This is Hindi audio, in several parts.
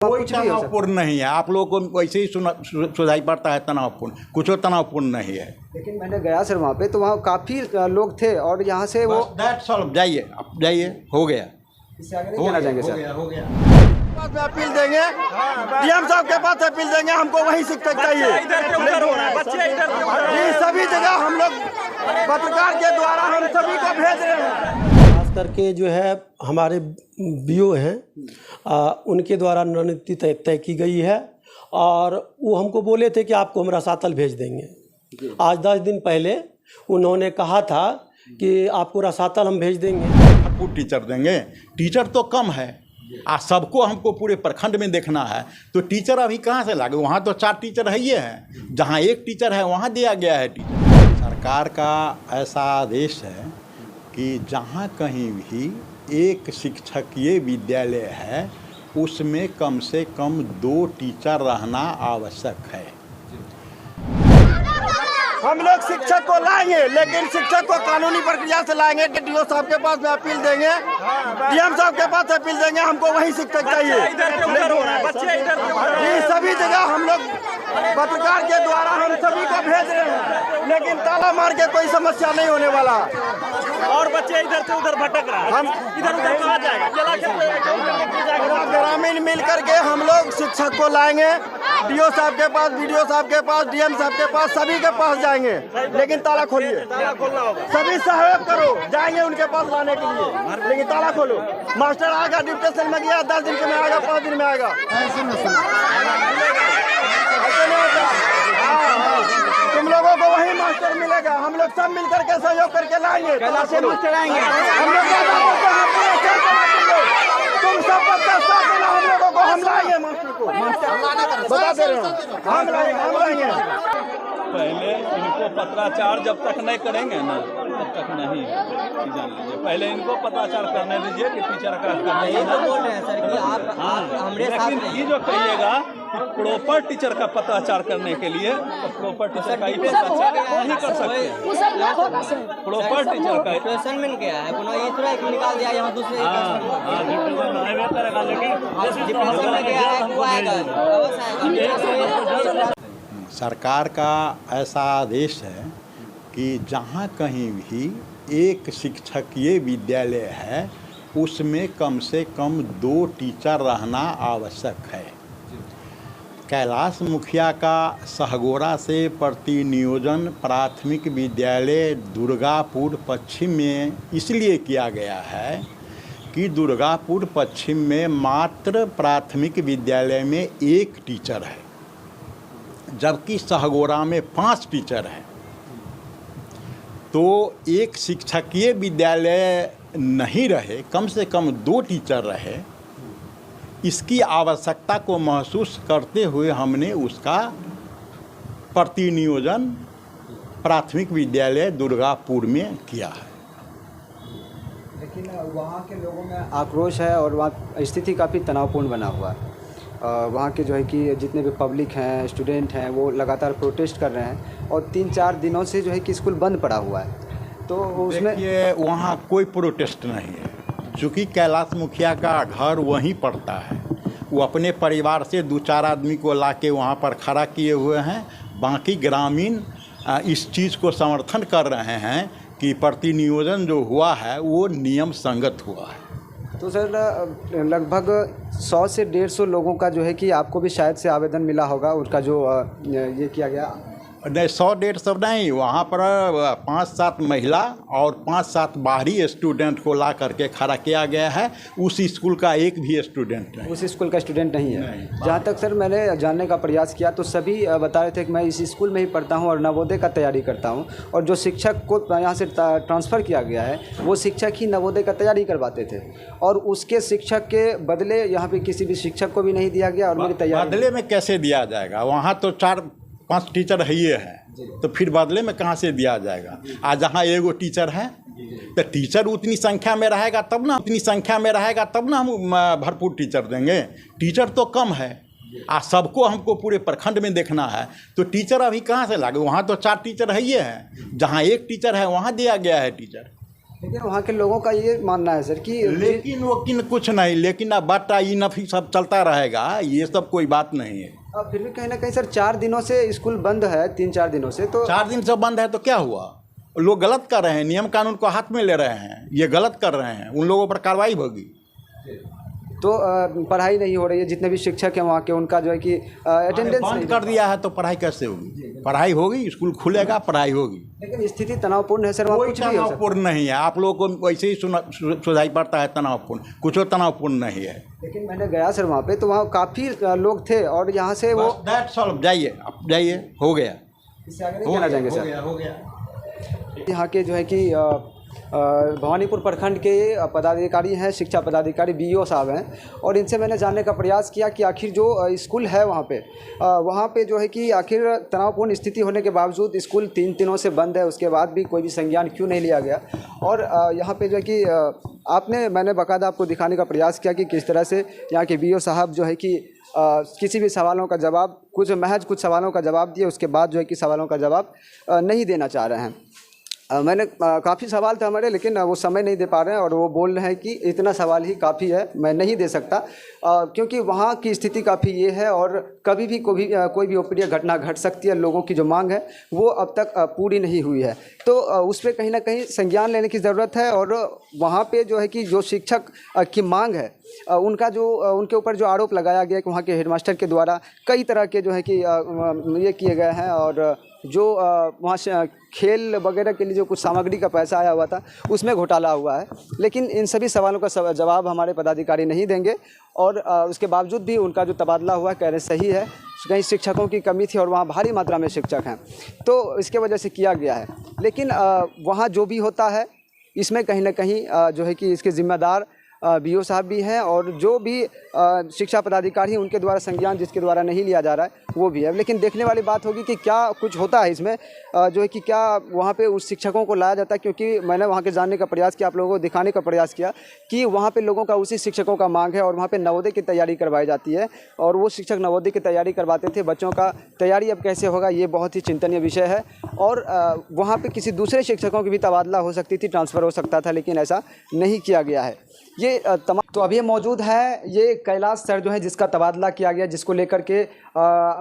कोई तनावपूर्ण नहीं है। आप लोगों को वैसे ही सुनाई पड़ता है तनावपूर्ण, कुछ तनावपूर्ण नहीं है। लेकिन मैंने गया सर वहाँ पे, तो वहाँ काफ़ी लोग थे और यहाँ से वो दैट सॉल्व, जाइए आप जाइए, हो गया। इससे आगे नहीं जाना चाहेंगे सर? हो गया। पास में अपील देंगे, डीएम साहब के पास अपील देंगे, हमको वही शिक्षक चाहिए। जी सभी जगह हम लोग पत्रकार के द्वारा हम सभी को भेज रहे हैं। खास करके जो है हमारे बीओ हैं, उनके द्वारा रणनीति तय की गई है और वो हमको बोले थे कि आपको हम रसातल भेज देंगे। आज 10 दिन पहले उन्होंने कहा था कि आपको रसातल हम भेज देंगे। आपको टीचर देंगे, टीचर तो कम है, सबको हमको पूरे प्रखंड में देखना है, तो टीचर अभी कहाँ से लागे? वहाँ तो 4 टीचर है ही हैं, जहाँ 1 टीचर है वहाँ दिया गया है टीचर। सरकार का ऐसा आदेश है कि जहाँ कहीं भी एक शिक्षकीय विद्यालय है उसमें कम से कम 2 टीचर रहना आवश्यक है। हम लोग शिक्षक को लाएंगे, लेकिन शिक्षक को कानूनी प्रक्रिया से लाएंगे। डीओ साहब के पास में अपील देंगे, डीएम साहब के पास अपील देंगे, हमको वही शिक्षक चाहिए। जी सभी जगह हम लोग पत्रकार के द्वारा हम सभी को भेज रहे हैं, लेकिन ताला मार के कोई समस्या नहीं होने वाला। और बच्चे इधर से उधर भटक रहा है, हम इधर उधर कहाँ जाएगा? ग्रामीण मिल करके हम लोग शिक्षक को लाएंगे, डीओ साहब के पास, बीडीओ साहब के पास, डीएम साहब के पास, सभी के पास जाएंगे, लेकिन ताला खोलिए। ताला खोलना होगा। सभी सहयोग करो, जाएंगे उनके पास लाने के लिए, लेकिन ताला खोलो। मास्टर आएगा, डिप्टेशन में गया, 10 दिन में आएगा, 5 दिन में आएगा, ऐसे नहीं होता। तुम लोगों को वही मास्टर मिलेगा, हम लोग सब मिलकर के सहयोग करके लाएंगे, मास्टर आएंगे। हम लोग तुम सब साथ देना, हम लोगों को हम लाएंगे मास्टर को, बता दे रहे हैं, हम लाएंगे। पहले इनको पत्राचार जब तक नहीं करेंगे ना तब तक नहीं जान लीजिए। पहले इनको पत्राचार करने दीजिए कि टीचर का करने बोल रहे हैं सर कि आप हमरे साथ। लेकिन ये जो कहिएगा कि प्रॉपर टीचर का पत्राचार करने के लिए तो प्रॉपर टीचर का ही पत्राचार नहीं कर सकते। प्रॉपर टीचर का डिप्रेशन मिल गया है, पुनः ये थोड़ा निकाल दिया यहाँ दूसरे डिप्रेशन में गया है, वो आएगा। सरकार का ऐसा आदेश है कि जहाँ कहीं भी एक शिक्षकीय विद्यालय है उसमें कम से कम 2 टीचर रहना आवश्यक है। कैलाश मुखिया का सहगोरा से प्रतिनियोजन प्राथमिक विद्यालय दुर्गापुर पश्चिम में इसलिए किया गया है कि दुर्गापुर पश्चिम में मात्र प्राथमिक विद्यालय में 1 टीचर है, जबकि सहगोरा में 5 टीचर हैं। तो एक शिक्षकीय विद्यालय नहीं रहे, कम से कम 2 टीचर रहे, इसकी आवश्यकता को महसूस करते हुए हमने उसका प्रतिनियोजन प्राथमिक विद्यालय दुर्गापुर में किया है। लेकिन वहाँ के लोगों में आक्रोश है और वहाँ स्थिति काफ़ी तनावपूर्ण बना हुआ है। वहाँ के जो है कि जितने भी पब्लिक हैं, स्टूडेंट हैं, वो लगातार प्रोटेस्ट कर रहे हैं और 3-4 दिनों से जो है कि स्कूल बंद पड़ा हुआ है। तो उसमें देखिए वहाँ कोई प्रोटेस्ट नहीं है, चूँकि कैलाश मुखिया का घर वहीं पड़ता है। वो अपने परिवार से 2-4 आदमी को लाके वहाँ पर खड़ा किए हुए हैं। बाकी ग्रामीण इस चीज़ को समर्थन कर रहे हैं कि प्रतिनियोजन जो हुआ है वो नियम संगत हुआ है। तो सर लगभग 100 से 150 लोगों का जो है कि आपको भी शायद से आवेदन मिला होगा, उसका जो ये किया गया। नहीं, 100-150 नहीं, वहाँ पर 5-7 महिला और 5-7 बाहरी स्टूडेंट को ला करके खड़ा किया गया है। उस स्कूल का एक भी स्टूडेंट नहीं, उस स्कूल का स्टूडेंट नहीं है। जहाँ तक सर मैंने जानने का प्रयास किया तो सभी बता रहे थे कि मैं इस स्कूल में ही पढ़ता हूँ और नवोदय का तैयारी करता हूँ, और जो शिक्षक को यहाँ से ट्रांसफ़र किया गया है वो शिक्षक ही नवोदय का तैयारी करवाते थे, और उसके शिक्षक के बदले यहाँ पे किसी भी शिक्षक को भी नहीं दिया गया। और मेरी तैयारी बदले में कैसे दिया जाएगा? वहाँ तो 4-5 टीचर है ये है, तो फिर बदले में कहाँ से दिया जाएगा? आज जहाँ 1 टीचर है तो टीचर उतनी संख्या में रहेगा तब ना हम भरपूर टीचर देंगे। टीचर तो कम है, सबको हमको पूरे प्रखंड में देखना है, तो टीचर अभी कहाँ से लागे? वहाँ तो 4 टीचर है ये है, जहाँ 1 टीचर है वहाँ दिया गया है टीचर। लेकिन वहाँ के लोगों का ये मानना है सर कि लेकिन कुछ नहीं, लेकिन अब बाटा ये नफी सब चलता रहेगा, ये सब कोई बात नहीं है। अब फिर भी कहीं ना कहीं सर 4 दिनों से स्कूल बंद है, 3-4 दिनों से, तो 4 दिन से बंद है तो क्या हुआ? लोग गलत कर रहे हैं, नियम कानून को हाथ में ले रहे हैं, ये गलत कर रहे हैं, उन लोगों पर कार्रवाई होगी। तो पढ़ाई नहीं हो रही है, जितने भी शिक्षक हैं वहाँ के, उनका जो है कि अटेंडेंस बंद कर दिया है तो पढ़ाई कैसे होगी? पढ़ाई होगी, स्कूल खुलेगा, पढ़ाई होगी। लेकिन स्थिति तनावपूर्ण है सर, वहाँ कोई कुछ भी हो सकता है। तनावपूर्ण नहीं है, आप लोगों को वैसे ही सुनाई पड़ता है तनावपूर्ण, कुछ तनावपूर्ण नहीं है। लेकिन मैंने गया सर वहाँ पे, तो वहाँ काफ़ी लोग थे और यहाँ से वो दैट्स ऑल, जाइए आप जाइए, हो गया, इससे आगे नहीं जाना चाहेंगे सर। हो गया। यहाँ के जो है कि भवानीपुर प्रखंड के पदाधिकारी हैं, शिक्षा पदाधिकारी BO साहब हैं, और इनसे मैंने जानने का प्रयास किया कि आखिर जो स्कूल है वहाँ पे जो है कि आखिर तनावपूर्ण स्थिति होने के बावजूद स्कूल 3 दिनों से बंद है, उसके बाद भी कोई भी संज्ञान क्यों नहीं लिया गया। और यहाँ पे जो है कि मैंने बाकायदा आपको दिखाने का प्रयास किया कि किस तरह से यहाँ के BO साहब जो है कि किसी भी सवालों का जवाब, महज कुछ सवालों का जवाब दिए, उसके बाद जो है कि सवालों का जवाब नहीं देना चाह रहे हैं। मैंने काफ़ी सवाल थे हमारे, लेकिन वो समय नहीं दे पा रहे हैं और वो बोल रहे हैं कि इतना सवाल ही काफ़ी है, मैं नहीं दे सकता, क्योंकि वहाँ की स्थिति काफ़ी ये है और कभी भी कोई भी अप्रिय घटना घट सकती है। लोगों की जो मांग है वो अब तक पूरी नहीं हुई है, तो उस पर कहीं ना कहीं संज्ञान लेने की ज़रूरत है। और वहाँ पे जो है कि जो शिक्षक की मांग है, उनके ऊपर जो आरोप लगाया गया कि वहाँ के हेडमास्टर के द्वारा कई तरह के जो है कि ये किए गए हैं, और जो वहाँ से खेल वगैरह के लिए जो कुछ सामग्री का पैसा आया हुआ था उसमें घोटाला हुआ है। लेकिन इन सभी सवालों का जवाब हमारे पदाधिकारी नहीं देंगे, और उसके बावजूद भी उनका जो तबादला हुआ कह रहे सही है, कहीं शिक्षकों की कमी थी और वहाँ भारी मात्रा में शिक्षक हैं, तो इसके वजह से किया गया है। लेकिन वहाँ जो भी होता है इसमें कहीं ना कहीं जो है कि इसके जिम्मेदार BO साहब भी हैं, और जो भी शिक्षा पदाधिकारी हैं उनके द्वारा संज्ञान जिसके द्वारा नहीं लिया जा रहा है वो भी है। लेकिन देखने वाली बात होगी कि क्या कुछ होता है इसमें, जो है कि क्या वहाँ पे उस शिक्षकों को लाया जाता है, क्योंकि मैंने वहाँ के जानने का प्रयास किया, आप लोगों को दिखाने का प्रयास किया कि वहाँ पे लोगों का उसी शिक्षकों का मांग है, और वहाँ पे नवोदय की तैयारी करवाई जाती है, और वो शिक्षक नवोदय की तैयारी करवाते थे। बच्चों का तैयारी अब कैसे होगा ये बहुत ही चिंतनीय विषय है, और वहाँ पर किसी दूसरे शिक्षकों की भी तबादला हो सकती थी, ट्रांसफ़र हो सकता था, लेकिन ऐसा नहीं किया गया है। ये तमाम तो अभी मौजूद है ये कैलाश सर जो है जिसका तबादला किया गया, जिसको लेकर के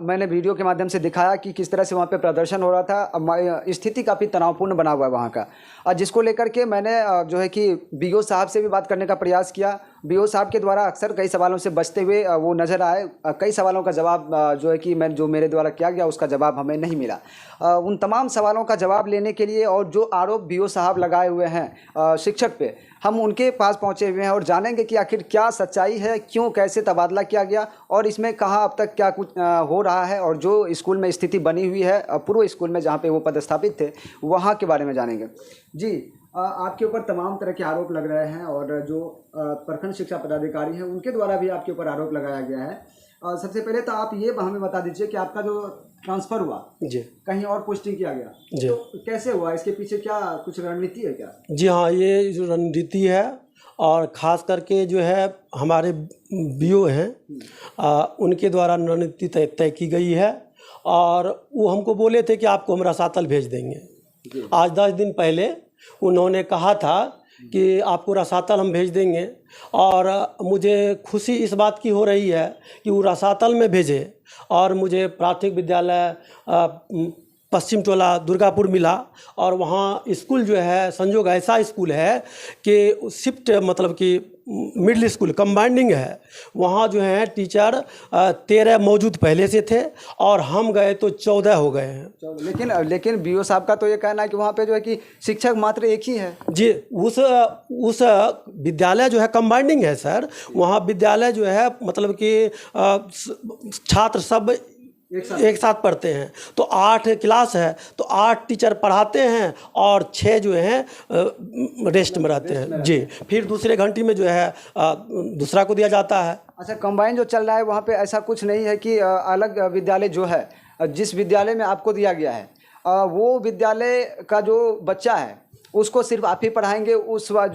मैंने वीडियो के माध्यम से दिखाया कि किस तरह से वहाँ पे प्रदर्शन हो रहा था। स्थिति काफ़ी तनावपूर्ण बना हुआ है वहाँ का, जिसको लेकर के मैंने जो है कि BO साहब से भी बात करने का प्रयास किया। BO साहब के द्वारा अक्सर कई सवालों से बचते हुए वो नज़र आए। कई सवालों का जवाब जो है कि जो मेरे द्वारा किया गया उसका जवाब हमें नहीं मिला। उन तमाम सवालों का जवाब लेने के लिए और जो आरोप BO साहब लगाए हुए हैं शिक्षक पे, हम उनके पास पहुंचे हुए हैं और जानेंगे कि आखिर क्या सच्चाई है, क्यों कैसे तबादला किया गया, और इसमें कहाँ अब तक क्या कुछ हो रहा है, और जो स्कूल में स्थिति बनी हुई है पूर्व स्कूल में जहाँ पे वो पदस्थापित थे वहाँ के बारे में जानेंगे। जी, आपके ऊपर तमाम तरह के आरोप लग रहे हैं, और जो प्रखंड शिक्षा पदाधिकारी हैं उनके द्वारा भी आपके ऊपर आरोप लगाया गया है। सबसे पहले तो आप ये हमें बता दीजिए कि आपका जो ट्रांसफ़र हुआ जी कहीं और पोस्टिंग किया गया जी, तो कैसे हुआ, इसके पीछे क्या कुछ रणनीति है क्या? जी हाँ, ये जो रणनीति है, और ख़ास करके जो है हमारे BO हैं उनके द्वारा रणनीति तय की गई है, और वो हमको बोले थे कि आपको हम रसातल भेज देंगे। आज 10 दिन पहले उन्होंने कहा था कि आपको रसातल हम भेज देंगे, और मुझे खुशी इस बात की हो रही है कि वो रसातल में भेजे, और मुझे प्राथमिक विद्यालय पश्चिम टोला दुर्गापुर मिला, और वहाँ स्कूल जो है संजोग ऐसा स्कूल है कि शिफ्ट मतलब कि मिडिल स्कूल कंबाइंडिंग है। वहाँ जो है टीचर 13 मौजूद पहले से थे, और हम गए तो 14 हो गए हैं। लेकिन BO साहब का तो ये कहना है कि वहाँ पे जो है कि शिक्षक मात्र एक ही है। जी, उस विद्यालय जो है कंबाइंडिंग है सर। वहाँ विद्यालय जो है मतलब कि छात्र सब एक साथ पढ़ते हैं, तो 8 क्लास है, तो 8 टीचर पढ़ाते हैं और 6 जो हैं रेस्ट में रहते हैं। जी, फिर दूसरे घंटे में जो है दूसरा को दिया जाता है। अच्छा, कंबाइन जो चल रहा है वहाँ पे ऐसा कुछ नहीं है कि अलग विद्यालय जो है, जिस विद्यालय में आपको दिया गया है वो विद्यालय का जो बच्चा है उसको सिर्फ आप ही पढ़ाएंगे,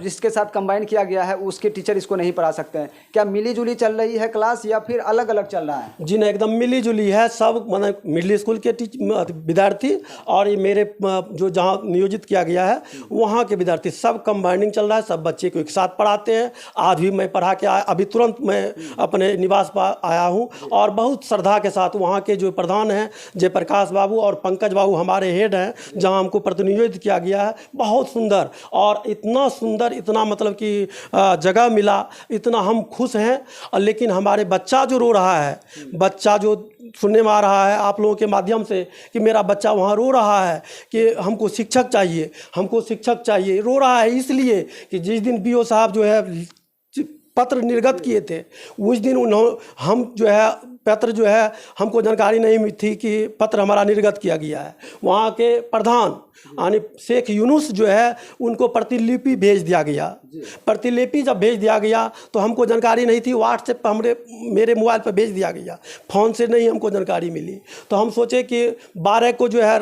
जिसके साथ कंबाइन किया गया है उसके टीचर इसको नहीं पढ़ा सकते हैं? क्या मिली जुली चल रही है क्लास या फिर अलग अलग चल रहा है? जी नहीं, एकदम मिली जुली है। सब मतलब मिडिल स्कूल के विद्यार्थी और ये मेरे जो जहाँ नियोजित किया गया है वहाँ के विद्यार्थी, सब कंबाइनिंग चल रहा है। सब बच्चे को एक साथ पढ़ाते हैं। आज भी मैं पढ़ा के आया, अभी तुरंत मैं अपने निवास पर आया हूँ और बहुत श्रद्धा के साथ वहाँ के जो प्रधान हैं जयप्रकाश बाबू और पंकज बाबू हमारे हेड हैं, जहाँ हमको प्रतिनिधित्व किया गया है, बहुत सुंदर और इतना सुंदर, इतना मतलब कि जगह मिला, इतना हम खुश हैं। लेकिन हमारे बच्चा जो रो रहा है, बच्चा जो सुनने में आ रहा है आप लोगों के माध्यम से कि मेरा बच्चा वहाँ रो रहा है कि हमको शिक्षक चाहिए, हमको शिक्षक चाहिए, रो रहा है इसलिए कि जिस दिन बीओ साहब जो है पत्र निर्गत किए थे उस दिन हम जो है पत्र जो है हमको जानकारी नहीं थी कि पत्र हमारा निर्गत किया गया है। वहाँ के प्रधान यानी शेख यूनुस जो है उनको प्रतिलिपि भेज दिया गया। प्रतिलिपि जब भेज दिया गया तो हमको जानकारी नहीं थी, व्हाट्सएप पर मेरे मोबाइल पर भेज दिया गया, फ़ोन से नहीं हमको जानकारी मिली। तो हम सोचे कि 12 को जो है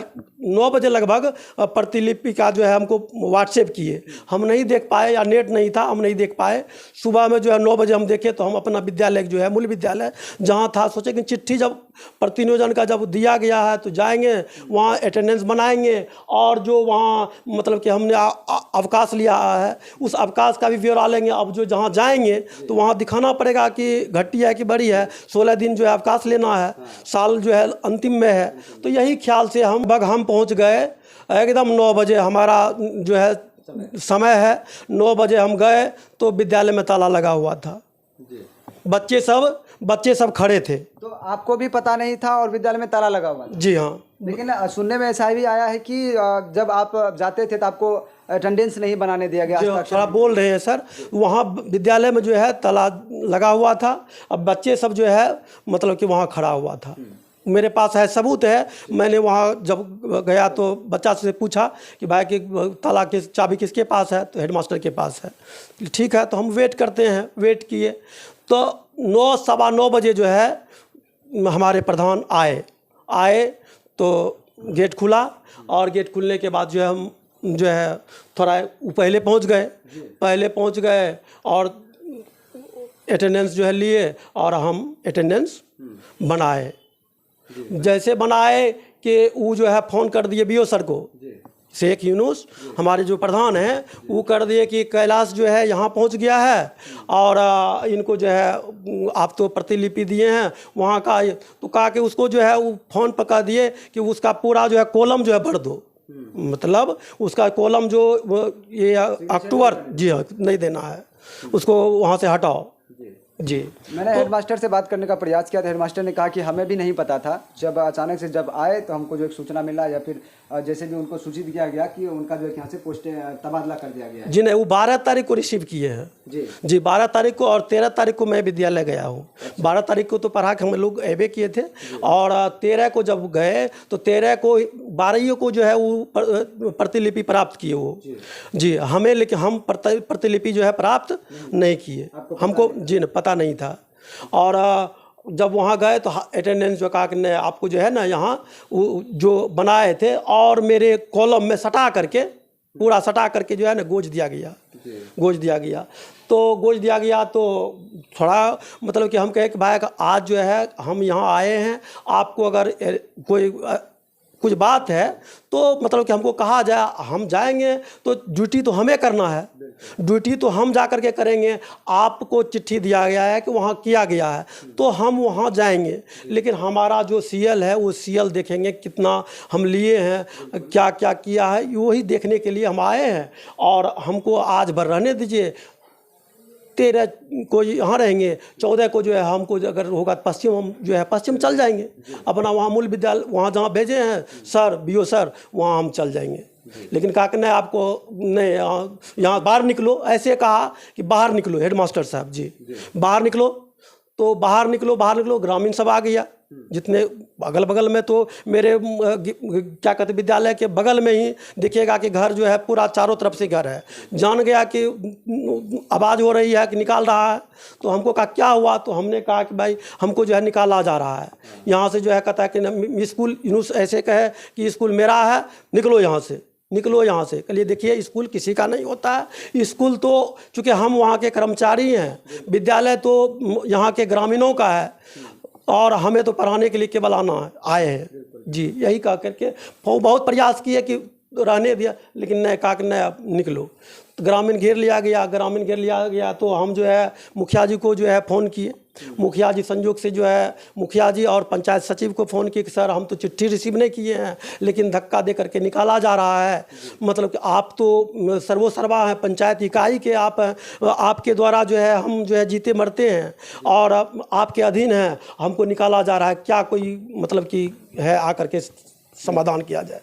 9 बजे लगभग प्रतिलिपि का जो है हमको व्हाट्सएप किए, हम नहीं देख पाए या नेट नहीं था, हम नहीं देख पाए। सुबह में जो है 9 बजे हम देखे तो हम अपना विद्यालय जो है मूल विद्यालय जहाँ था, सोचे कि चिट्ठी जब प्रतिनियोजन का जब दिया गया है तो जाएंगे वहाँ अटेंडेंस बनाएंगे और जो वहाँ मतलब कि हमने अवकाश लिया है उस अवकाश का भी ब्यौरा लेंगे। अब जो जहाँ जाएंगे तो वहाँ दिखाना पड़ेगा कि घटी है कि बड़ी है, 16 दिन जो है अवकाश लेना है, साल जो है अंतिम में है। तो यही ख्याल से हम पहुँच गए एकदम 9 बजे हमारा जो है समय है। 9 बजे हम गए तो विद्यालय में ताला लगा हुआ था, बच्चे सब खड़े थे। तो आपको भी पता नहीं था और विद्यालय में ताला लगा हुआ था? जी हाँ। लेकिन सुनने में ऐसा भी आया है कि जब आप जाते थे तो आपको अटेंडेंस नहीं बनाने दिया गया। जो आप बोल रहे हैं सर, वहाँ विद्यालय में जो है ताला लगा हुआ था। अब बच्चे सब जो है मतलब कि वहाँ खड़ा हुआ था। मेरे पास है सबूत है। मैंने वहाँ जब गया तो बच्चा से पूछा कि भाई कि ताला की चाबी किसके पास है, तो हेडमास्टर के पास है। ठीक है, तो हम वेट करते हैं। वेट किए तो 9 सवा 9 बजे जो है हमारे प्रधान आए तो गेट खुला और गेट खुलने के बाद जो है हम जो है थोड़ा पहले पहुंच गए और अटेंडेंस जो है लिए और हम अटेंडेंस बनाए। जैसे बनाए कि वो जो है फ़ोन कर दिए बीओ सर को, शेख यूनुस हमारे जो प्रधान हैं वो कर दिए कि कैलाश जो है यहाँ पहुँच गया है और इनको जो है आप तो प्रतिलिपि दिए हैं वहाँ का, तो कहा कि उसको जो है वो फ़ोन पर कह दिए कि उसका पूरा जो है कॉलम जो है भर दो, मतलब उसका कॉलम जो ये अक्टूबर जी हाँ नहीं देना है, उसको वहाँ से हटाओ। जी मैंने हेडमास्टर से बात करने का प्रयास किया था। हेडमास्टर ने कहा कि हमें भी नहीं पता था, जब अचानक से जब आए तो हमको जो एक सूचना मिला या फिर जैसे भी उनको सूचित किया गया कि उनका जो यहाँ से पोस्ट तबादला कर दिया गया है। जी नहीं, वो 12 तारीख को रिसीव किए हैं। जी 12 तारीख को और 13 तारीख को मैं विद्यालय गया हूँ। 12 तारीख को तो पढ़ा के हम लोग एबे किए थे और 13 को जब गए तो 13 को 12 को जो है वो प्रतिलिपि प्राप्त किए वो। जी हमें, लेकिन हम प्रतिलिपि जो है प्राप्त नहीं किए, हमको जी पता नहीं था। और जब वहाँ गए तो अटेंडेंस जो कहा कि नहीं आपको जो है ना यहाँ जो बनाए थे और मेरे कॉलम में सटा करके पूरा सटा करके जो है ना गोज दिया गया। तो थोड़ा मतलब कि हम कहे कि भाई आज जो है हम यहाँ आए हैं, आपको अगर कोई कुछ बात है तो मतलब कि हमको कहा जाए, हम जाएंगे तो ड्यूटी तो हमें करना है, ड्यूटी तो हम जा कर के करेंगे। आपको चिट्ठी दिया गया है कि वहाँ किया गया है तो हम वहाँ जाएंगे, लेकिन हमारा जो सीएल है वो सीएल देखेंगे कितना हम लिए हैं, क्या क्या किया है, वही देखने के लिए हम आए हैं। और हमको आज भर रहने दीजिए, 13 को यहाँ रहेंगे, 14 को जो है हमको अगर होगा पश्चिम, हम जो है पश्चिम चल जाएंगे अपना वहाँ मूल विद्यालय, वहाँ जहाँ भेजे हैं सर बीओ सर वहाँ हम चल जाएंगे। लेकिन कहा कि नहीं आपको नहीं यहाँ बाहर निकलो, ऐसे कहा कि बाहर निकलो हेडमास्टर साहब जी बाहर निकलो। तो बाहर निकलो, ग्रामीण सब आ गया जितने अगल बगल में। तो मेरे क्या कहते विद्यालय के बगल में ही देखिएगा कि घर जो है पूरा चारों तरफ से घर है। जान गया कि आवाज़ हो रही है कि निकाल रहा है, तो हमको कहा क्या हुआ, तो हमने कहा कि भाई हमको जो है निकाला जा रहा है यहाँ से, जो है कहता है कि स्कूल यूनुस ऐसे कहे कि स्कूल मेरा है, निकलो यहाँ से। निकलो यहाँ से। कहिए देखिए स्कूल किसी का नहीं होता है, स्कूल तो चूँकि हम वहाँ के कर्मचारी हैं, विद्यालय तो यहाँ के ग्रामीणों का है और हमें तो पढ़ाने के लिए केवल आए हैं जी। यही कह करके बहुत प्रयास किए कि रहने दिया, लेकिन नए कहा कि नया निकलो। तो ग्रामीण घेर लिया गया तो हम जो है मुखिया जी को जो है फ़ोन किए। मुखिया जी संजोग से जो है मुखिया जी और पंचायत सचिव को फ़ोन किए कि सर हम तो चिट्ठी रिसीव नहीं किए हैं, लेकिन धक्का दे करके निकाला जा रहा है। मतलब कि आप तो सर्वोसर्वा हैं, पंचायत इकाई के आप हैं, आपके द्वारा जो है हम जो है जीते मरते हैं और आपके अधीन हैं, हमको निकाला जा रहा है। क्या कोई मतलब कि है आकर के समाधान किया जाए।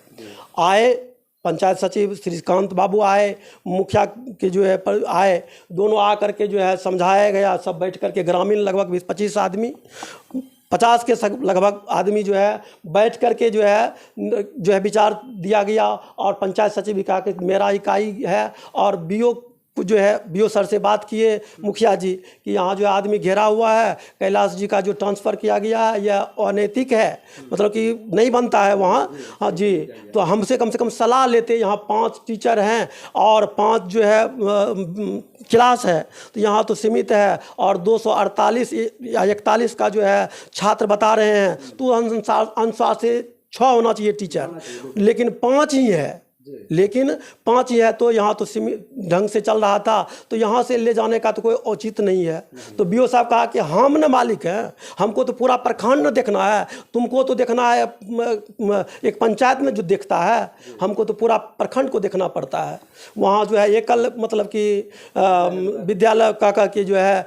आए पंचायत सचिव श्रीकांत बाबू आए, मुखिया के जो है आए, दोनों आकर के जो है समझाया गया। सब बैठ कर के ग्रामीण लगभग 20-25 आदमी, 50 के लगभग आदमी जो है बैठ कर के जो है विचार दिया गया। और पंचायत सचिव भी कहा कि मेरा इकाई है और बीओ जो है बीओ सर से बात किए मुखिया जी कि यहाँ जो आदमी घेरा हुआ है, कैलाश जी का जो ट्रांसफ़र किया गया है यह अनैतिक है, मतलब कि नहीं बनता है वहाँ। हाँ जी, तो हमसे कम से कम सलाह लेते। यहाँ 5 टीचर हैं और 5 जो है क्लास है, तो यहाँ तो सीमित है और 248 या 41 का जो है छात्र बता रहे हैं, तो अनुसार से 6 होना चाहिए टीचर, लेकिन 5 ही है। तो यहाँ तो सीमित ढंग से चल रहा था, तो यहाँ से ले जाने का तो कोई औचित नहीं है। तो बीओ साहब कहा कि हम न मालिक हैं, हमको तो पूरा प्रखंड देखना है, तुमको तो देखना है एक पंचायत में जो देखता है, हमको तो पूरा प्रखंड को देखना पड़ता है। वहाँ जो है एकल मतलब कि विद्यालय का के जो है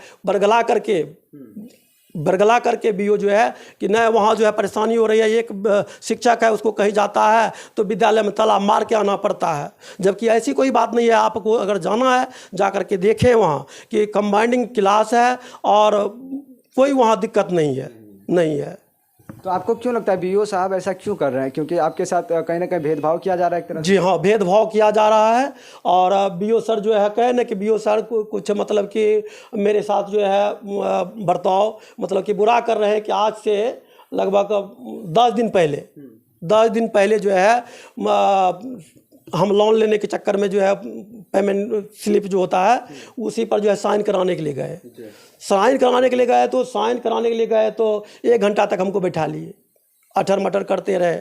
बरगला करके बीओ जो है कि नहीं वहाँ जो है परेशानी हो रही है, एक शिक्षक है उसको कहीं जाता है तो विद्यालय में ताला मार के आना पड़ता है, जबकि ऐसी कोई बात नहीं है। आपको अगर जाना है जा कर के देखें वहाँ कि कंबाइंडिंग क्लास है और कोई वहाँ दिक्कत नहीं है। तो आपको क्यों लगता है बीओ साहब ऐसा क्यों कर रहे हैं? क्योंकि आपके साथ कहीं ना कहीं भेदभाव किया जा रहा है एक तरह से। जी हाँ, भेदभाव किया जा रहा है। और बीओ सर जो है कहे ना कि बीओ सर कुछ मतलब कि मेरे साथ जो है बर्ताव मतलब कि बुरा कर रहे हैं कि आज से लगभग 10 दिन पहले जो है हम लोन लेने के चक्कर में जो है पेमेंट स्लिप जो होता है उसी पर जो है साइन कराने के लिए गए। साइन कराने के लिए गए तो 1 घंटा तक हमको बैठा लिए, अटर मटर करते रहे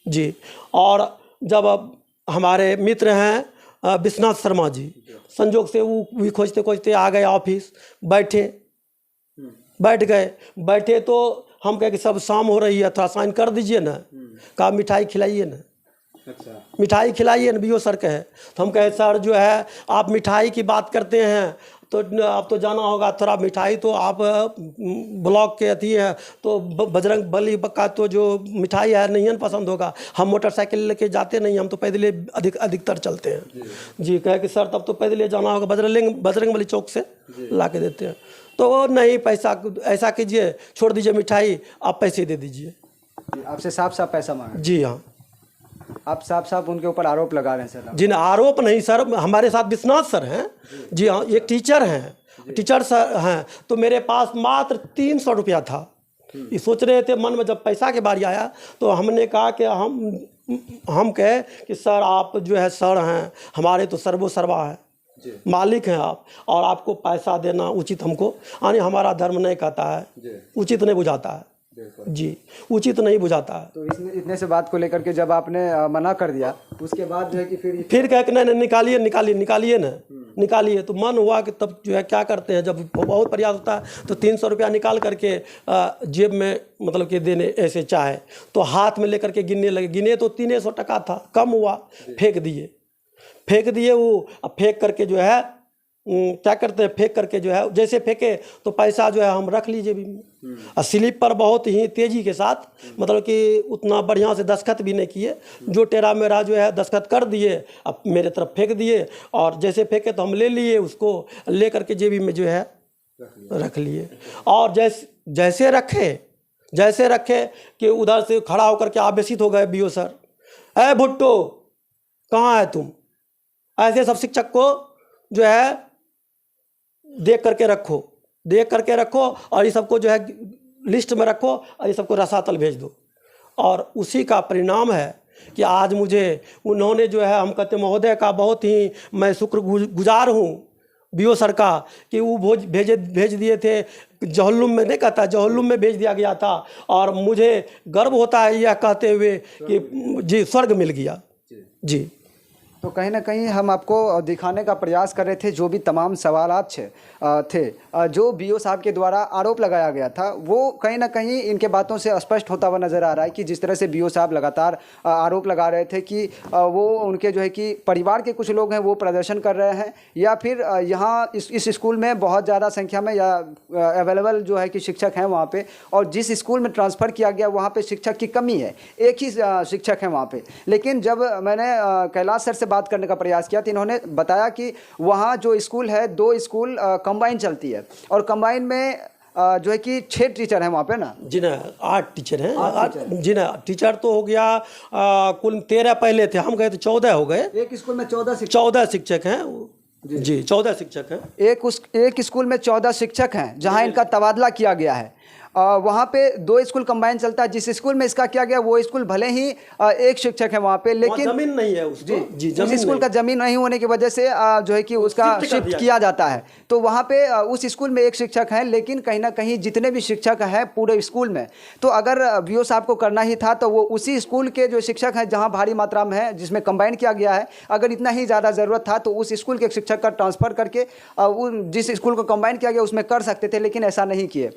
जी। और जब हमारे मित्र हैं विश्वनाथ शर्मा जी, संजोग से वो भी खोजते आ गए ऑफिस, बैठे तो हम कहे कि सब शाम हो रही है, थोड़ा साइन कर दीजिए ना। कहा मिठाई खिलाइए ना। अच्छा, मिठाई खिलाइए ना बीओ सर कहे। तो हम कहे सर जो है आप मिठाई की बात करते हैं तो आप तो जाना होगा, थोड़ा मिठाई तो आप ब्लॉक के अथी है तो बजरंग बली का तो जो मिठाई है नहीं पसंद होगा, हम मोटरसाइकिल लेके जाते नहीं, हम तो पैदल अधिकतर चलते हैं जी। कहे कि सर तब तो पैदल जाना होगा, बजरंग बली चौक से ला के देते हैं। तो वो नहीं, पैसा ऐसा कीजिए, छोड़ दीजिए मिठाई, आप पैसे दे दीजिए। आपसे साफ पैसा मांगे? जी हाँ। आप साफ उनके ऊपर आरोप लगा रहे हैं सर? जी ना, आरोप नहीं सर, हमारे साथ विश्वनाथ सर हैं जी हाँ, एक टीचर सर हैं। तो मेरे पास मात्र 300 रुपया था। ये सोच रहे थे मन में, जब पैसा की बारी आया तो हमने कहा कि हम कहे कि सर आप जो है सर हैं, हमारे तो सर्वोसर्वा है, मालिक हैं आप, और आपको पैसा देना उचित हमको यानी हमारा धर्म नहीं कहता है, उचित नहीं बुझाता है जी, उचित नहीं बुझाता है। तो इतने से बात को लेकर के जब आपने मना कर दिया तो उसके बाद जो है कि फिर कह के नहीं निकालिए। तो मन हुआ कि तब जो है क्या करते हैं, जब बहुत प्रयास होता है तो 300 रुपया निकाल करके जेब में मतलब कि देने ऐसे चाहे तो हाथ में लेकर के गिने तो 300 टका था, कम हुआ, फेंक दिए वो। अब फेंक करके जो है क्या करते हैं, फेंक करके जो है जैसे फेंके तो पैसा जो है हम रख लीजिए भी। और स्लिप पर बहुत ही तेज़ी के साथ मतलब कि उतना बढ़िया से दस्तखत भी नहीं किए, जो टेरा मेरा जो है दस्तखत कर दिए, अब मेरे तरफ फेंक दिए। और जैसे फेंके तो हम ले लिए, उसको ले करके जेबी में जो है रख लिए। और जैसे रखे कि उधर से खड़ा होकर के आवेशित हो गए बीओ सर, अरे भुट्टो कहाँ है तुम, ऐसे सब शिक्षक को जो है देख करके रखो और ये सबको जो है लिस्ट में रखो और ये सबको रसातल भेज दो। और उसी का परिणाम है कि आज मुझे उन्होंने जो है, हम कहते महोदय का बहुत ही मैं शुक्रगुजार हूँ बीओ सर का, कि वो भेज दिए थे जहल्लुम में, नहीं कहता जहल्लुम में भेज दिया गया था, और मुझे गर्व होता है यह कहते हुए कि जी स्वर्ग मिल गया जी। तो कहीं ना कहीं हम आपको दिखाने का प्रयास कर रहे थे जो भी तमाम सवालात थे जो बीओ साहब के द्वारा आरोप लगाया गया था, वो कहीं ना कहीं इनके बातों से स्पष्ट होता हुआ नज़र आ रहा है कि जिस तरह से बीओ साहब लगातार आरोप लगा रहे थे कि वो उनके जो है कि परिवार के कुछ लोग हैं वो प्रदर्शन कर रहे हैं, या फिर यहाँ इस स्कूल में बहुत ज़्यादा संख्या में या अवेलेबल जो है कि शिक्षक हैं वहाँ पे, और जिस स्कूल में ट्रांसफ़र किया गया वहाँ पे शिक्षक की कमी है, एक ही शिक्षक है वहाँ पे। लेकिन जब मैंने कैलाश सर से बात करने का प्रयास किया तो इन्होंने बताया कि वहाँ जो स्कूल है 2 स्कूल कंबाइन चलती है, और कंबाइन में जो है कि 6 टीचर हैं वहाँ पे ना जी ना, 8 टीचर हैं जी ना। टीचर तो हो गया कुल 13 पहले थे, हम गए तो 14 हो गए। एक स्कूल में 14 शिक्षक हैं जी 14 शिक्षक हैं। एक स्कूल में 14 शिक्षक हैं जहाँ इनका तबादला किया गया है। वहाँ पे 2 स्कूल कंबाइन चलता है। जिस स्कूल में इसका किया गया वो स्कूल भले ही एक शिक्षक है वहाँ पे, लेकिन जमीन नहीं है उसको जी उस स्कूल का जमीन नहीं होने की वजह से जो है कि उसका शिफ्ट किया जाता है। तो वहाँ पे उस स्कूल में एक शिक्षक है, लेकिन कहीं ना कहीं जितने भी शिक्षक हैं पूरे स्कूल में, तो अगर बीओ साहब को करना ही था तो वो उसी स्कूल के जो शिक्षक हैं जहाँ भारी मात्रा में है जिसमें कंबाइन किया गया है, अगर इतना ही ज़्यादा ज़रूरत था तो उस स्कूल के शिक्षक का ट्रांसफ़र करके जिस स्कूल को कंबाइन किया गया उसमें कर सकते थे, लेकिन ऐसा नहीं किए।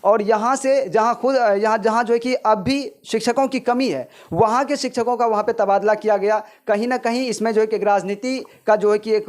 और यहाँ से जहाँ जो है कि अब भी शिक्षकों की कमी है, वहाँ के शिक्षकों का वहाँ पे तबादला किया गया। कहीं ना कहीं इसमें जो है कि एक राजनीति का जो है कि एक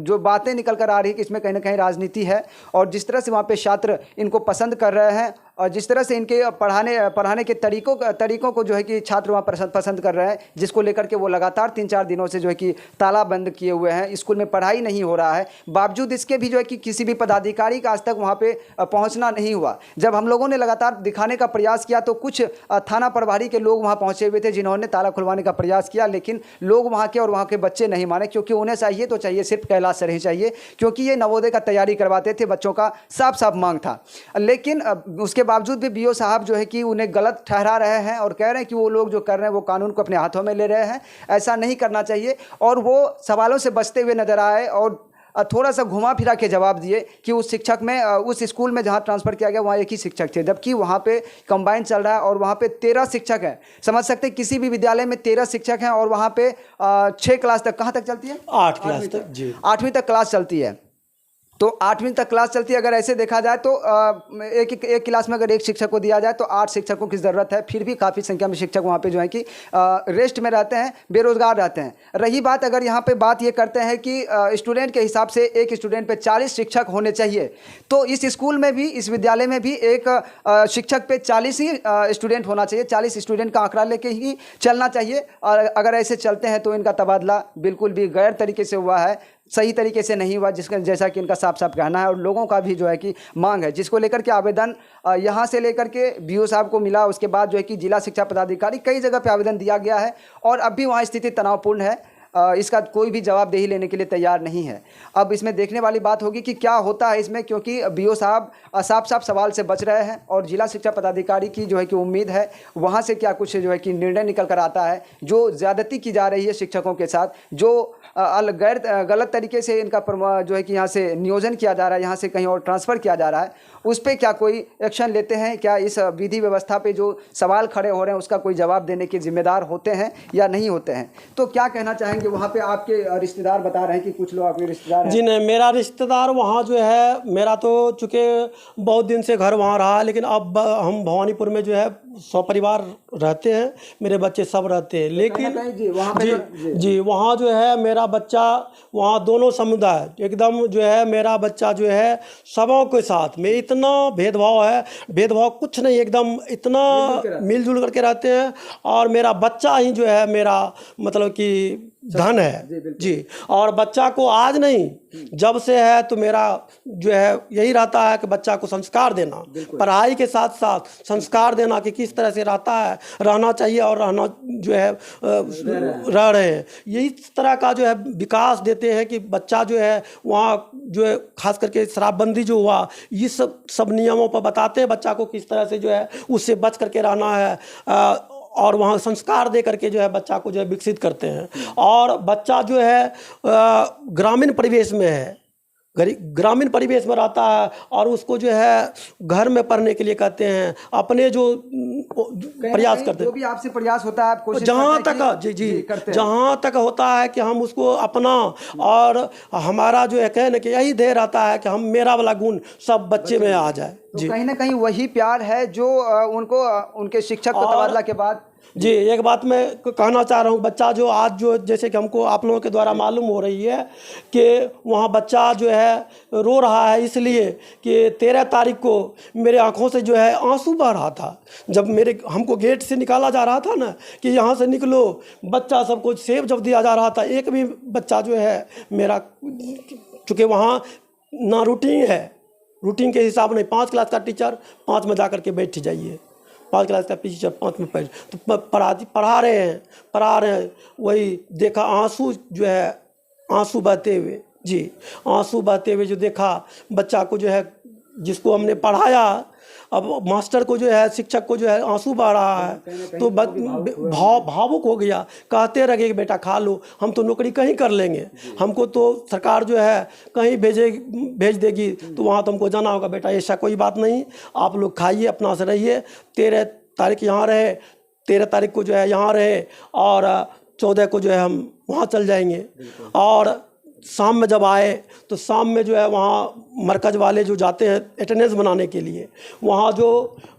जो बातें निकल कर आ रही है कि इसमें कहीं ना कहीं राजनीति है, और जिस तरह से वहाँ पे छात्र इनको पसंद कर रहे हैं और जिस तरह से इनके पढ़ाने के तरीकों को जो है कि छात्र वहाँ पसंद कर रहे हैं, जिसको लेकर के वो लगातार 3-4 दिनों से जो है कि ताला बंद किए हुए हैं, स्कूल में पढ़ाई नहीं हो रहा है। बावजूद इसके भी जो है कि किसी भी पदाधिकारी का आज तक वहाँ पे पहुँचना नहीं हुआ। जब हम लोगों ने लगातार दिखाने का प्रयास किया तो कुछ थाना प्रभारी के लोग वहाँ पहुँचे हुए थे जिन्होंने ताला खुलवाने का प्रयास किया, लेकिन लोग वहाँ के और वहाँ के बच्चे नहीं माने, क्योंकि उन्हें चाहिए तो चाहिए सिर्फ कैलाश सर ही चाहिए, क्योंकि ये नवोदय का तैयारी करवाते थे, बच्चों का साफ साफ मांग था। लेकिन उसके बावजूद भी बीओ साहब जो है कि उन्हें गलत ठहरा रहे हैं और कह रहे हैं कि वो लोग जो कर रहे हैं वो कानून को अपने हाथों में ले रहे हैं, ऐसा नहीं करना चाहिए। और वो सवालों से बचते हुए नजर आए और थोड़ा सा घुमा फिरा के जवाब दिए कि उस शिक्षक में उस स्कूल में जहाँ ट्रांसफ़र किया गया वहाँ एक ही शिक्षक थे, जबकि वहाँ पे कंबाइन चल रहा है और वहाँ पे 13 शिक्षक हैं। समझ सकते हैं किसी भी विद्यालय में 13 शिक्षक हैं और वहाँ पे 6 क्लास तक, कहाँ तक चलती है? 8 क्लास तक जी, 8वीं तक क्लास चलती है। तो 8वीं तक क्लास चलती है। अगर ऐसे देखा जाए तो एक क्लास में अगर एक शिक्षक को दिया जाए तो 8 शिक्षकों की ज़रूरत है। फिर भी काफ़ी संख्या में शिक्षक वहाँ पे जो है कि रेस्ट में रहते हैं, बेरोज़गार रहते हैं। रही बात, अगर यहाँ पे बात ये करते हैं कि स्टूडेंट के हिसाब से एक स्टूडेंट पे 40 शिक्षक होने चाहिए, तो इस स्कूल में भी, इस विद्यालय में भी एक शिक्षक पे 40 ही स्टूडेंट होना चाहिए। 40 स्टूडेंट का आंकड़ा लेके ही चलना चाहिए। और अगर ऐसे चलते हैं तो इनका तबादला बिल्कुल भी गैर तरीके से हुआ है, सही तरीके से नहीं हुआ, जैसा कि इनका साफ साफ कहना है। और लोगों का भी जो है कि मांग है, जिसको लेकर के आवेदन यहाँ से लेकर के बीओ साहब को मिला, उसके बाद जो है कि जिला शिक्षा पदाधिकारी कई जगह पे आवेदन दिया गया है और अब भी वहाँ स्थिति तनावपूर्ण है। इसका कोई भी जवाबदेही लेने के लिए तैयार नहीं है। अब इसमें देखने वाली बात होगी कि क्या होता है इसमें, क्योंकि बीओ साहब साफ साफ सवाल से बच रहे हैं और जिला शिक्षा पदाधिकारी की जो है कि उम्मीद है वहाँ से क्या कुछ जो है कि निर्णय निकल कर आता है। जो ज़्यादती की जा रही है शिक्षकों के साथ, जो गलत तरीके से इनका जो है कि यहाँ से नियोजन किया जा रहा है, यहाँ से कहीं और ट्रांसफ़र किया जा रहा है, उस पर क्या कोई एक्शन लेते हैं? क्या इस विधि व्यवस्था पे जो सवाल खड़े हो रहे हैं उसका कोई जवाब देने के जिम्मेदार होते हैं या नहीं होते हैं? तो क्या कहना चाहेंगे? वहाँ पे आपके रिश्तेदार बता रहे हैं कि कुछ लोग आपके रिश्तेदार हैं। जी नहीं, मेरा रिश्तेदार वहाँ जो है, मेरा तो चूँकि बहुत दिन से घर वहाँ रहा, लेकिन अब हम भवानीपुर में जो है सपरिवार रहते हैं, मेरे बच्चे सब रहते हैं। लेकिन जी वहाँ जो है मेरा बच्चा, वहाँ दोनों समुदाय एकदम जो है, मेरा बच्चा जो है सबों के साथ में इतना भेदभाव है, भेदभाव कुछ नहीं, एकदम इतना मिलजुल करके रहते हैं। और मेरा बच्चा ही जो है मेरा मतलब कि धन है जी। और बच्चा को आज नहीं, जब से है तो मेरा जो है यही रहता है कि बच्चा को संस्कार देना, पढ़ाई के साथ साथ संस्कार देना कि किस तरह से रहना चाहिए और रहना जो है रह रहे हैं, यही तरह का जो है विकास देते हैं कि बच्चा जो है वहाँ जो है खास करके शराबबंदी जो हुआ, ये सब नियमों पर बताते हैं बच्चा को किस तरह से जो है उससे बच करके रहना है। और वहाँ संस्कार दे करके जो है बच्चा को जो है विकसित करते हैं। और बच्चा जो है ग्रामीण परिवेश में है, ग्रामीण परिवेश में रहता है और उसको जो है घर में पढ़ने के लिए कहते हैं, अपने जो प्रयास करते हैं, जो भी आपसे प्रयास होता है आप कोशिश जहाँ करते हैं तक कि- जी करते हैं। जहाँ तक होता है कि हम उसको अपना, और हमारा जो है कहने कि यही ध्येय रहता है कि हम मेरा वाला गुण सब बच्चे में आ जाए तो कहीं ना कहीं वही प्यार है जो उनको उनके शिक्षक को तबादला के बाद जी। एक बात मैं कहना चाह रहा हूँ, बच्चा जो आज जो जैसे कि हमको आप लोगों के द्वारा मालूम हो रही है कि वहाँ बच्चा जो है रो रहा है इसलिए कि 13 तारीख को मेरे आंखों से जो है आंसू बह रहा था। जब हमको गेट से निकाला जा रहा था ना कि यहाँ से निकलो, बच्चा सबको सेब जब दिया जा रहा था, एक भी बच्चा जो है मेरा, चूँकि वहाँ ना रूटीन है, रूटीन के हिसाब नहीं, 5 क्लास का टीचर 5 में जा कर के बैठ जाइए, 5 क्लास का टीचर 5 में पढ़, तो पढ़ा रहे हैं, वही देखा आंसू जो है, आंसू बहते हुए जी, आंसू बहते हुए जो देखा बच्चा को जो है, जिसको हमने पढ़ाया, अब मास्टर को जो है, शिक्षक को जो है आंसू बह रहा है, तो भावुक हो गया। कहते रहे कि बेटा खा लो, हम तो नौकरी कहीं कर लेंगे, हमको तो सरकार जो है कहीं भेज देगी, तो वहाँ तो हमको जाना होगा। बेटा ऐसा कोई बात नहीं, आप लोग खाइए, अपना से रहिए, 13 तारीख यहाँ रहे, 13 तारीख को जो है यहाँ रहे, और 14 को जो है हम वहाँ चल जाएंगे। और शाम में जब आए तो शाम में जो है वहाँ मरकज़ वाले जो जाते हैं अटेंडेंस बनाने के लिए, वहाँ जो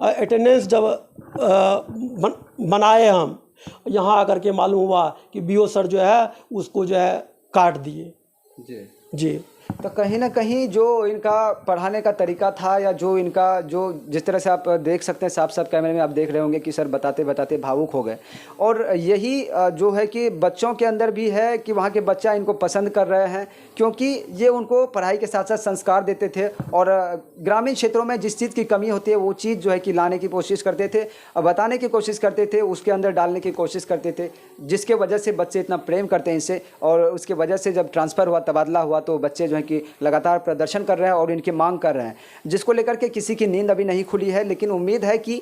अटेंडेंस जब बनाए हम, यहाँ आकर के मालूम हुआ कि बीओ सर जो है उसको जो है काट दिए जी। तो कहीं ना कहीं जो इनका पढ़ाने का तरीका था, या जो इनका जो जिस तरह से आप देख सकते हैं, साफ साफ कैमरे में आप देख रहे होंगे कि सर बताते बताते भावुक हो गए। और यही जो है कि बच्चों के अंदर भी है कि वहाँ के बच्चा इनको पसंद कर रहे हैं, क्योंकि ये उनको पढ़ाई के साथ साथ संस्कार देते थे, और ग्रामीण क्षेत्रों में जिस चीज़ की कमी होती है वो चीज़ जो है कि लाने की कोशिश करते थे, बताने की कोशिश करते थे, उसके अंदर डालने की कोशिश करते थे, जिसके वजह से बच्चे इतना प्रेम करते हैं इनसे। और उसके वजह से जब ट्रांसफ़र हुआ, तबादला हुआ, तो बच्चे जो है कि लगातार प्रदर्शन कर रहे हैं और इनकी मांग कर रहे हैं, जिसको लेकर के किसी की नींद अभी नहीं खुली है। लेकिन उम्मीद है कि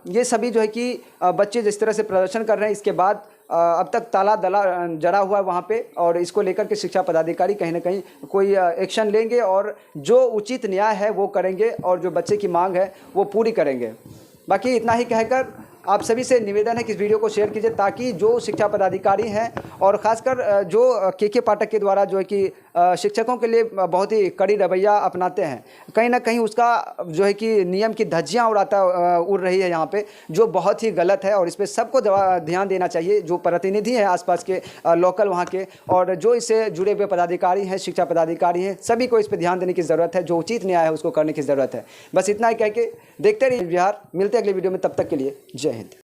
ये सभी जो है कि बच्चे जिस तरह से प्रदर्शन कर रहे हैं, इसके बाद अब तक ताला दला जड़ा हुआ है वहाँ पे, और इसको लेकर के शिक्षा पदाधिकारी कहीं ना कहीं कोई एक्शन लेंगे और जो उचित न्याय है वो करेंगे, और जो बच्चे की मांग है वो पूरी करेंगे। बाकी इतना ही कहकर आप सभी से निवेदन है कि इस वीडियो को शेयर कीजिए, ताकि जो शिक्षा पदाधिकारी हैं, और ख़ासकर जो के पाठक के द्वारा जो है कि शिक्षकों के लिए बहुत ही कड़ी रवैया अपनाते हैं, कहीं ना कहीं उसका जो है कि नियम की धज्जियाँ उड़ रही है यहाँ पे, जो बहुत ही गलत है। और इस पर सबको ध्यान देना चाहिए, जो प्रतिनिधि हैं आसपास के लोकल वहाँ के, और जो इससे जुड़े हुए पदाधिकारी हैं, शिक्षा पदाधिकारी हैं, सभी को इस पर ध्यान देने की ज़रूरत है। जो उचित न्याय है उसको करने की ज़रूरत है। बस इतना ही कह के देखते रहिए बिहार। मिलते हैं अगले वीडियो में, तब तक के लिए जय हिंद।